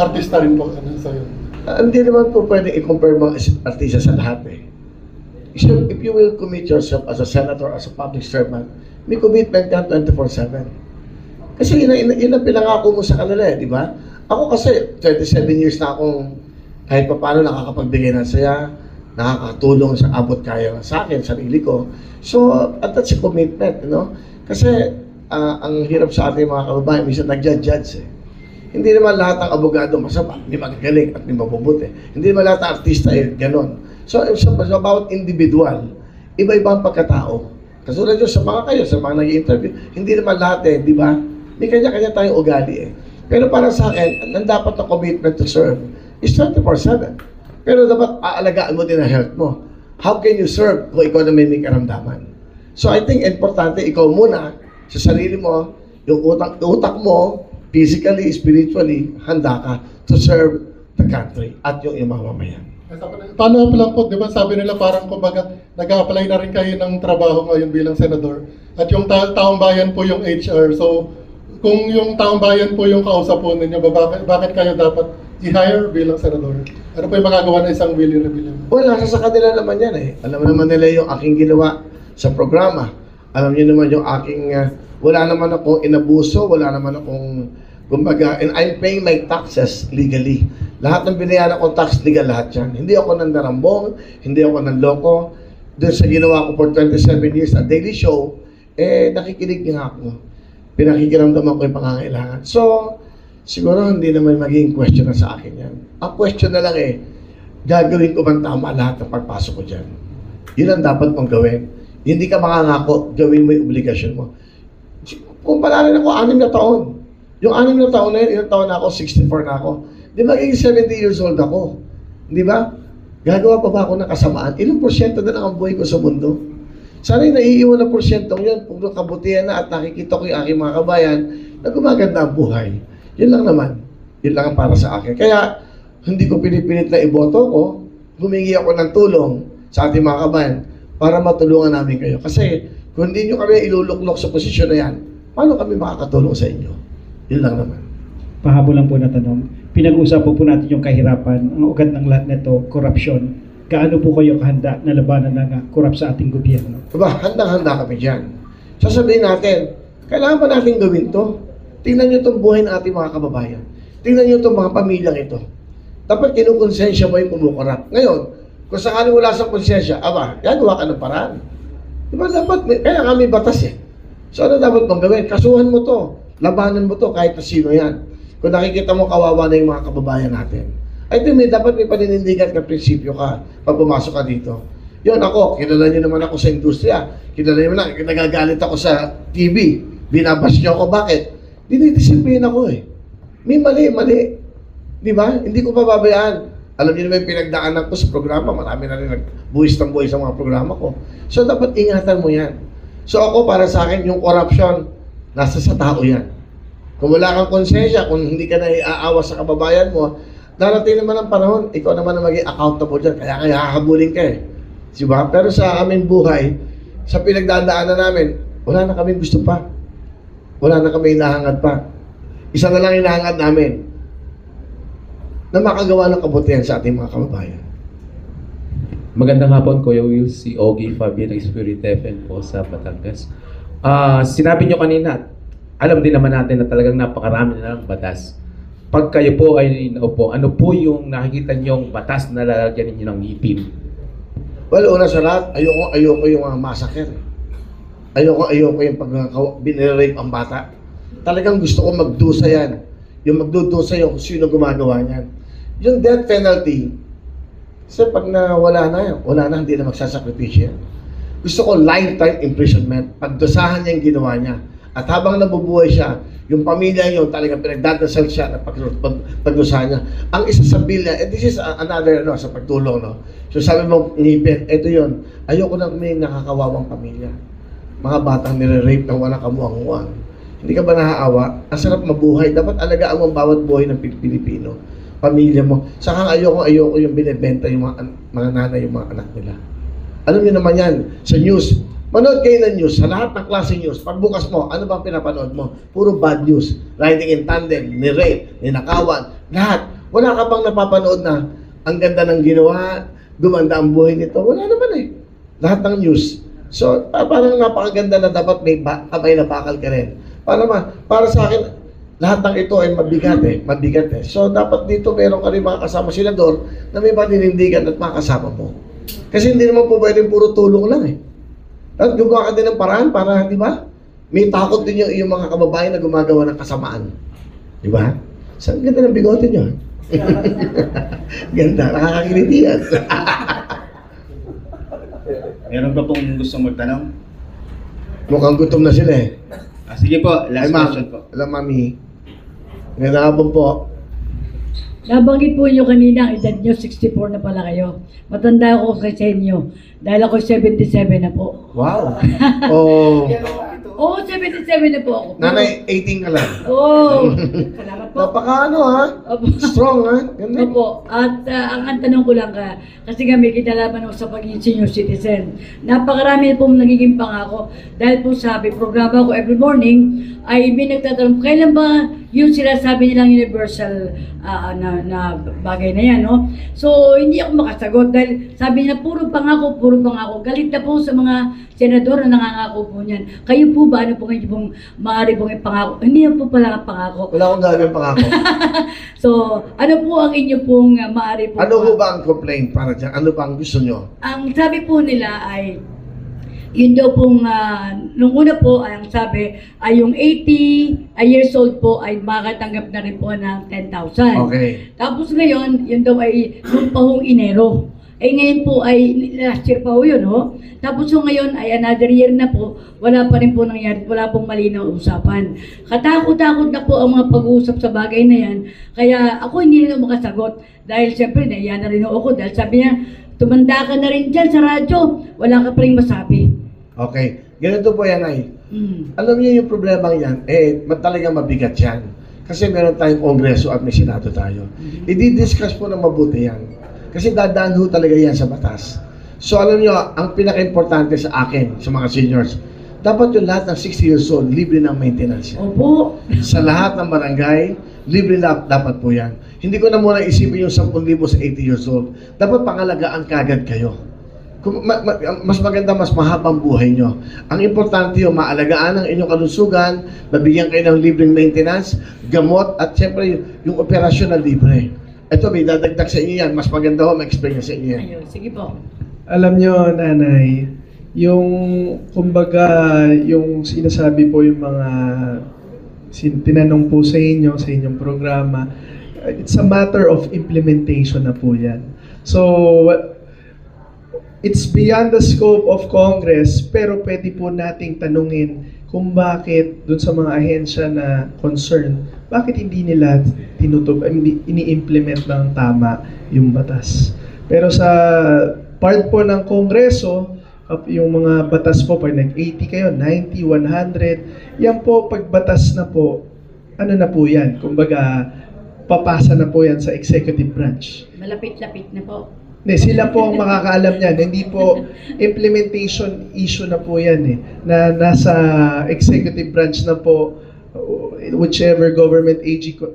artista rin po. So, yun. Hindi naman po pwede i-compare mga artista sa lahat eh. So, if you will commit yourself as a senator, as a public servant, may commitment ka 24/7. Kasi yun ang pinangako mo sa kanila eh, di ba? Ako kasi 27 years na akong kahit pa paano nakakapagbigay ng saya, nakakatulong sa abot kaya sa akin, sarili ko. So, at that's a commitment, you know? Kasi ang hirap sa ating mga kababayan, minsan nag-judge eh. Hindi naman lahat ng abogado masama, hindi magagaling at hindi mabubuti. Hindi naman lahat ng artista eh, ganon. So, sa bawat individual, iba-iba ang pagkatao. Kasulad yun sa mga kayo, sa mga nag-i-interview, hindi naman lahat eh, di ba? May kanya-kanya tayong ugali eh. Pero para sa akin, ang dapat na commitment to serve is 24/7. Pero dapat aalagaan mo din ang health mo. How can you serve kung ikaw na may karamdaman? So I think importante ikaw muna sa sarili mo, yung utak mo, physically, spiritually, handa ka to serve the country at yung mamamayan. Paano lang po, di ba sabi nila parang kumbaga nag-a-apply na rin kayo ng trabaho ngayon bilang senador at yung taong bayan po yung HR. So kung yung taong bayan po yung kausap po ninyo, bakit kayo dapat i-hire bilang senador? Ano po yung magagawa ng isang Willie Revilla? Well, nasa sa kanila naman yan eh. Alam naman nila yung aking ginawa sa programa. Alam niyo naman yung aking, wala naman akong inabuso, wala naman akong, kumbaga, and I'm paying my taxes legally. Lahat ng binayaran akong tax, legal lahat yan. Hindi ako nandarambong, hindi ako nanloko. doon sa ginawa ko for 27 years at Daily Show, nakikinig din ako. Pinakikiramdaman ko yung pangangailangan. So, siguro hindi naman magiging question na sa akin yan. Ang question na lang gagawin ko bang tama lahat ng pagpasok ko dyan? Yun ang dapat mong gawin. Hindi ka makangako, gawin mo yung obligasyon mo. Kung pala rin ako, 6 na taon. Yung 6 na taon na yun, ilang taon na ako, 64 na ako. Di magiging 70 years old ako. Di ba? Gagawa pa ba ako ng kasamaan? Ilang porsyento na lang ang buhay ko sa mundo? Sana yung naiiwan na porsyentong yun, kung kabutihan na at nakikita ko yung aking mga kabayan na gumaganda ang buhay. Yun lang naman. Yun lang ang para sa akin. Kaya, hindi ko pinipilit na iboto ko, humingi ako ng tulong sa ating mga kabayan para matulungan namin kayo. Kasi, kung hindi nyo kami iluluklok sa posisyon na yan, paano kami makakatulong sa inyo? Yun lang naman. Pahabol lang po na tanong. Pinag-uusapan po natin yung kahirapan. Ang ugat ng lahat nito, korupsyon. Gaano po kayo kahanda na labanan ng korap sa ating gobyerno? Diba, handang-handa kami dyan. Sasabihin natin, kailangan ba natin gawin to? Tingnan nyo itong buhay ng ating mga kababayan. Tingnan nyo itong mga pamilyang ito. Dapat kinukonsensya mo yung kumukurap. Ngayon, kung sakaling wala sa konsensya, gagawa ka ng paraan. Diba, dapat, kaya kami batas So, ano dapat mong gawin? Kasuhan mo to. Labanan mo to kahit na sino yan. Kung nakikita mo kawawa na yung mga kababayan natin. Ay, dapat may paninindigan ka, prinsipyo ka pag pumasok ka dito. Yun ako, kilala niyo naman ako sa industriya. Kilala niyo naman, nagagalit ako sa TV. Binabash niyo ako, bakit? Dinidisiplina ko May mali. Di ba? Hindi ko pababayaan. Alam niyo naman yung pinagdaanan ko sa programa. Marami na rin nagbuwis ng buhay sa mga programa ko. So, dapat ingatan mo yan. So, ako, para sa akin, yung corruption, nasa sa tao yan. Kung wala kang konsensya, kung hindi ka na iaawa sa kababayan mo, darating naman ang panahon, ikaw naman na maging accountable dyan. Kaya hahabulin ka Diba? Pero sa aming buhay, sa pinagdadaanan namin, wala na kami gusto pa. Wala na kami hinahangad pa. Isa na lang hinahangad namin na makagawa ng kabutihan sa ating mga kababayan. Magandang hapon, Kuya Will, si Ogie Fabian ng Spirit FM po sa Batangas. Sinabi nyo kanina, alam din naman natin na talagang napakarami na ng batas. Pag kayo po ay naupo, ano po yung nakikita nyong batas na lalagyan ninyo ng ngipin? Well, una sa lahat, ayoko yung mga massacre. Ayoko yung pag binirape ang bata. Talagang gusto ko magdusa yan. Yung magdudusa yung sino gumagawa niyan. Yung death penalty, kasi pag wala na, hindi na magsasakripisyo yan. Gusto ko lifetime imprisonment. Pagdusahan niya yung ginawa niya. At habang nabubuhay siya, yung pamilya niyo talagang pinagdadasal siya na pagdusahan niya. Ang isa sa bill niya, this is another sa pagtulong. So sabi mo, ngipin, ito yun. Ayoko na may nakakawawang pamilya. Mga batang nire-rape na walang kamuang-muang. Hindi ka ba naaawa? Ang sarap mabuhay. Dapat alagaan mo ang bawat buhay ng Pilipino. Pamilya mo. Saka ayoko yung binibenta yung mga nanay, yung mga anak nila. Alam niyo naman yan, sa news. Manood kayo ng news, sa lahat ng klase news. Pagbukas mo, ano bang pinapanood mo? Puro bad news. Riding in tandem, ni-rape, ninakawan, lahat. Wala ka bang napapanood na ang ganda ng ginawa, gumanda ang buhay nito? Wala naman Lahat ng news. So, parang napakaganda na dapat may kamay na bakal ka rin. Para sa akin, lahat ng ito ay mabigat So, dapat dito meron ka rin mga kasama senador na may paninindigan at mga kasama mo. Kasi hindi naman po pwedeng puro tulong lang At gumawa ka din ng paraan para, di ba? May takot din yung mga kababayan na gumagawa ng kasamaan. Di ba? Saan ganda ng bigote nyo? Ganda, nakakakiliti yan. Meron ba pong gustong magtanong? Mukhang gutom na sila Sige po, last question po. Alam, Mami. Ngayong hapon po. Nabanggit po nyo kanina, ang edad nyo, 64 na pala kayo. Matanda ako kay sa inyo. Dahil ako 77 na po. Wow. Oo, 77 na po ako. Nanay, 18 ka lang. Oo. Salamat po. Napaka Opo. Strong Ganda. Opo. At ang tanong ko lang kasi kami kinalaman ako sa pagiging senior citizen. Napakarami pong nagiging pangako. Dahil po sabi, programa ko every morning, ay may nagtatanong, kailan ba yung sinasabi nilang universal na bagay na yan, no? So, hindi ako makasagot dahil sabi niya, puro pangako, puro pangako. Galit na po sa mga senador na nangangako po niyan. Kayo po ba, ano po ngayon pong maaari pong ipangako? Hindi yan po pala pangako. Wala akong gagawin pangako. So, ano po ang inyo pong maaari po? Ano ho ba ang complaint para dyan? Ano ba ang gusto nyo? Ang sabi po nila ay, yun daw pong, nung una po, ang sabi, ay yung 80 years old po ay makatanggap na rin po ng 10,000. Okay. Tapos ngayon, yun daw ay nung pahong Enero. Eh ngayon po ay last year pa po yun, no? Tapos yung ngayon ay another year na po, wala pa rin po nangyari, wala pong malinaw usapan. Katakot-takot na po ang mga pag-uusap sa bagay na yan. Kaya ako hindi rin makasagot dahil siyempre naiya na rin ako dahil sabi niya, tumanda ka na rin dyan sa radyo, wala ka pa rin masabi. Okay. Ganito po yan ay. Alam niyo yung problema yan, talagang mabigat yan. Kasi meron tayong kongreso at may senado tayo. I-discuss po ng mabuti yan. Kasi dadaan ho talaga yan sa batas. So alam niyo, ang pinaka-importante sa akin, sa mga seniors, dapat yung lahat ng 60 years old, libre ng maintenance yan. Opo. Sa lahat ng barangay, libre dapat po yan. Hindi ko na muna isipin yung 10,000 sa 80 years old. Dapat pangalagaan kagad kayo. Mas maganda, mas mahabang buhay nyo. Ang importante yung maalagaan ang inyong kalusugan, mabigyan kayo ng libreng maintenance, gamot, at siyempre yung operasyon na libre. Ito, may dadagdag sa inyo yan. Mas maganda ho, ma-experience sa inyo yan. Ayun, sige po. Alam nyo, nanay, yung kumbaga, yung sinasabi po yung mga tinanong po sa inyong programa, it's a matter of implementation na po yan. So, it's beyond the scope of Congress, pero pwede po nating tanungin kung bakit dun sa mga ahensya na concerned, bakit hindi nila ini-implement ng tama yung batas. Pero sa part po ng Kongreso, yung mga batas po, pag nag-80 kayo, 90, 100, yan po, pag batas na po, ano na po yan? Kumbaga, papasa na po yan sa executive branch. Malapit-lapit na po. Hindi, sila po ang makakaalam niyan. Hindi po implementation issue na po yan eh. Na nasa executive branch na po, whichever government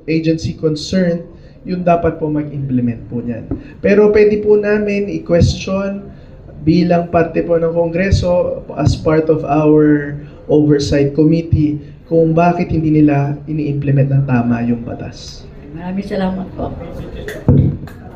agency concerned, yun dapat po mag-implement po niyan. Pero pwede po namin i-question bilang parte po ng Kongreso as part of our oversight committee kung bakit hindi nila ini-implement ng tama yung batas. Maraming salamat po.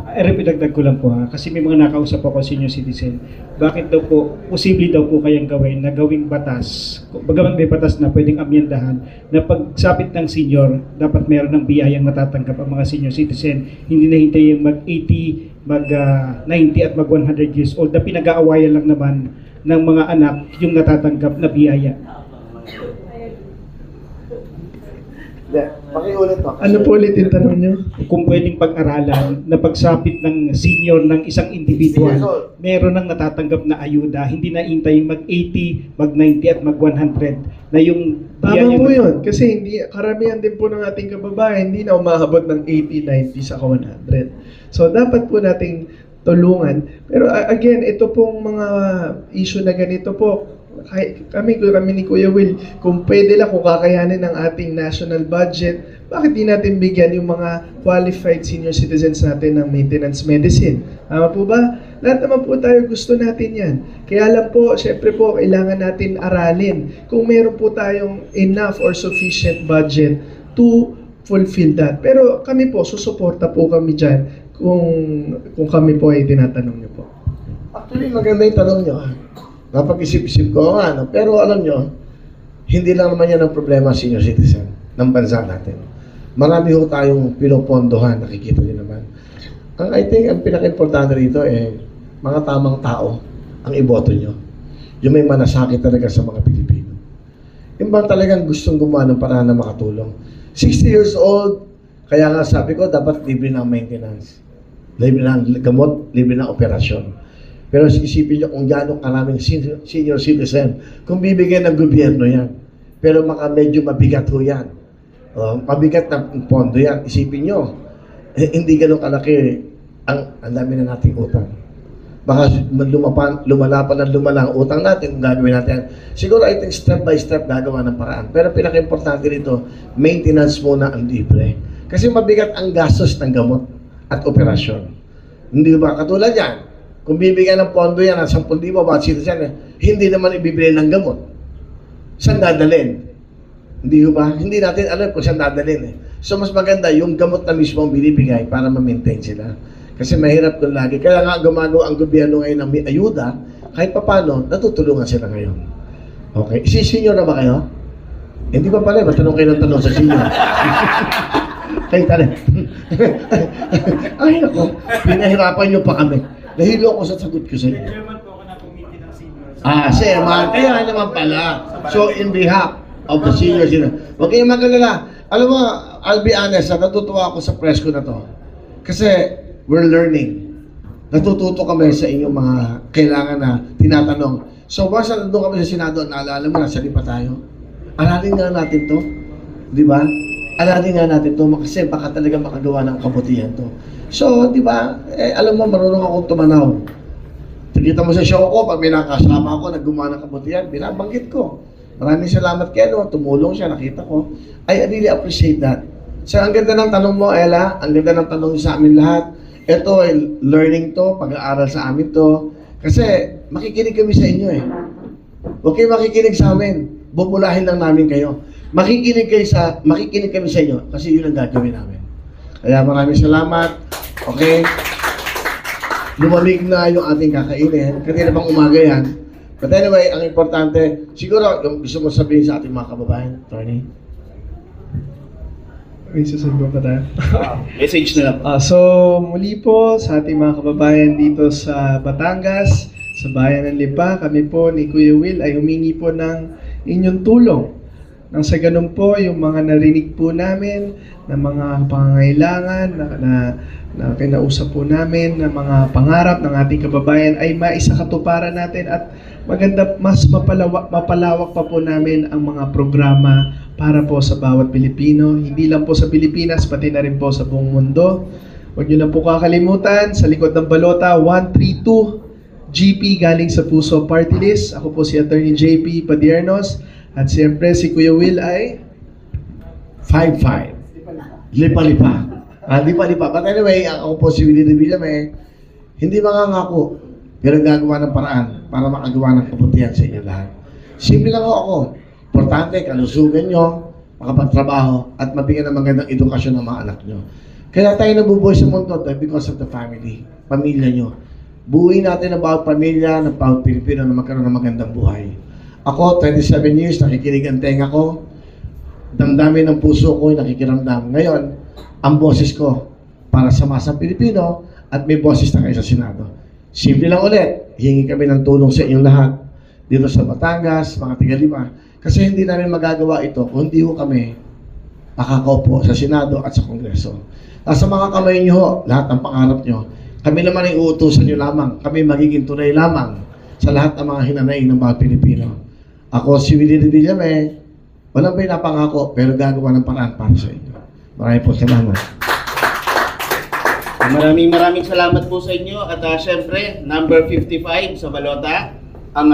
Idagdag ko lang po ha, kasi may mga nakausap ako senior citizen. Bakit daw po, posible daw po kayang gawin na gawing batas, bagaman may batas na pwedeng amyendahan, na pagsapit ng senior, dapat meron ng biyayang natatanggap ang mga senior citizen, hindi na hintay yung mag-80, mag-90 at mag-100 years old, na pinag-aawayan lang naman ng mga anak yung natatanggap na biyaya. Pakiulit po. Ano po ulit yung tanong nyo? Kung pwedeng pag-aralan na pagsapit ng senior ng isang individual, meron nang natatanggap na ayuda, hindi na hintay mag-80, mag-90 at mag-100 na yung tama po yun. Kasi hindi, karamihan din po ng ating kababayan, hindi na umahabot ng 80, 90 sa 100. So, dapat po nating tulungan. Pero again, ito pong mga issue na ganito po, kami ni Kuya Will, kung pwede lang, kung kakayanin ng ating national budget, bakit di natin bigyan yung mga qualified senior citizens natin ng maintenance medicine? Tama po ba? Lahat naman po tayo gusto natin yan. Kaya lang po, syempre po, kailangan natin aralin kung meron po tayong enough or sufficient budget to fulfill that. Pero kami po, susuporta po kami dyan kung kami po ay tinatanong nyo po. Actually, maganda yung tanong nyo. Napag-isip-isip ko nga, no? Pero alam nyo, hindi lang naman yan ang problema senior citizen ng bansa natin. Marami ho tayong pinopondohan, nakikita nyo naman. I think ang pinaka-importante rito mga tamang tao ang iboto nyo. Yung may manasakit talaga sa mga Pilipino. Yung ba talagang gustong gumawa ng paraan na makatulong. 60 years old, kaya nga sabi ko, dapat libre ng maintenance. Libre ng gamot, libre ng operasyon. Pero isipin nyo kung gaano karaming senior citizen, kung bibigyan ng gobyerno yan. Pero medyo mabigat ho yan. Mabigat na pondo yan. Isipin nyo, hindi ganun kalaki ang dami na nating utang. Baka lumala pa ng lumala ang utang natin kung gagawin natin. Siguro I think step by step gagawa ng paraan. Pero pinaka-importante nito, maintenance muna ang libre. Kasi mabigat ang gastos ng gamot at operasyon. Hindi ba? Katulad yan, kung bibigyan ng pondo yan at 10,000 bawat citizen, hindi naman ibibili ng gamot. Saan dadalhin? Hindi ba? Hindi natin alam kung saan dadalhin eh. So mas maganda yung gamot na mismo ang binibigay para ma-maintain sila. Kasi mahirap doon lagi. Kaya nga gumagawa ang gobyerno ngayon ng may ayuda, kahit papano, natutulungan sila ngayon. Okay. Senior na ba kayo? Hindi pa pala, matanong kayo ng tanong sa senior. Kayo tala. Ay, ako. Pinahirapan niyo pa kami. Nahilo ako sa sagot ko sa inyo. Sir, kaya naman pala. So, in behalf of the seniors, huwag kayong magalala. Alam mo, I'll be honest, natutuwa ako sa press ko na to. Kasi, we're learning. Natututo kami sa inyong mga kailangan na tinatanong. So, once na nandun kami sa Senado, naalala mo, nasa lipa tayo. Aralin nga natin to. Di ba? Aralin nga natin to kasi baka talaga makagawa ng kabutihan to. So, di ba, alam mo, marunong akong tumanaw. Nakita mo sa show ko, pag may nakasama ako, naggumawa ng kabutihan, binabanggit ko. Maraming salamat kay tumulong siya, nakita ko. I really appreciate that. So, ang ganda ng tanong mo, Ella, ang ganda ng tanong sa amin lahat. Ito, learning to, pag-aaral sa amin to. Kasi, makikinig kami sa inyo eh. Huwag kayo makikinig sa amin. Bubulahin lang namin kayo. Makikinig kami sa inyo kasi yun ang gagawin namin. Kaya maraming salamat. Okay? Lumamig na yung ating kakainin. Kanina bang umaga yan. But anyway, ang importante, siguro yung gusto mo sabihin sa ating mga kababayan, Tony? May susunod pa tayo? Message na lang. So, muli po sa ating mga kababayan dito sa Batangas, sa Bayan ng Lipa, kami po ni Kuya Will ay humingi po ng inyong tulong. Nang sa ganun po, yung mga narinig po namin na mga pangangailangan na kinausap po namin, na mga pangarap ng ating kababayan ay maisakatuparan natin at maganda, mas mapalawak pa po namin ang mga programa para po sa bawat Pilipino. Hindi lang po sa Pilipinas, pati na rin po sa buong mundo. Huwag niyo lang po kakalimutan, sa likod ng balota, 132 GP galing sa Puso Party List. Ako po si Attorney JP Padiernos. At siyempre si Kuya Will ay 5-5. Lipa-lipa. Lipa-lipa. But anyway, ako po si Willie de Villame. Hindi mangangako, pero gagawa ng paraan para makagawa ng kabutihan sa inyo lahat. Simple lang ako. Importante, kalusugan nyo, makapagtrabaho, at mabigyan ng magandang edukasyon ng mga anak nyo. Kaya tayo nabubuhay sa mundo because of the family, pamilya nyo. Buuin natin ang bawat pamilya, ng bawat Pilipino na magkaroon ng magandang buhay. Ako, 27 years, nakikinig ang tenga ko. Damdamin ng puso ko, nakikiramdam. Ngayon, ang boses ko para sa masang Pilipino at may boses na kayo sa Senado. Simple lang ulit, hingi kami ng tulong sa inyong lahat dito sa Batangas, mga tiga-Lipa. Kasi hindi namin magagawa ito kung hindi ko kami makakaupo sa Senado at sa Kongreso. Sa mga kamay nyo, lahat ng pangarap nyo, kami naman ay uutusan nyo lamang. Kami magiging tunay lamang sa lahat ng mga hinanaing ng mga Pilipino. Ako si Willie de Villame, walang pinapangako, pero gagawa ng paraan para sa inyo. Maraming po salamat. Maraming salamat po sa inyo. At syempre, number 55 sa balota, ang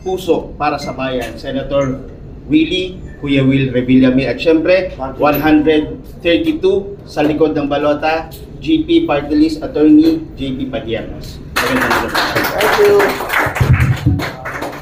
puso para sa bayan, Senator Willie, Kuya Will Revillame. At syempre, 132 sa likod ng balota, GP Party List Attorney JP Padiernos. Thank you.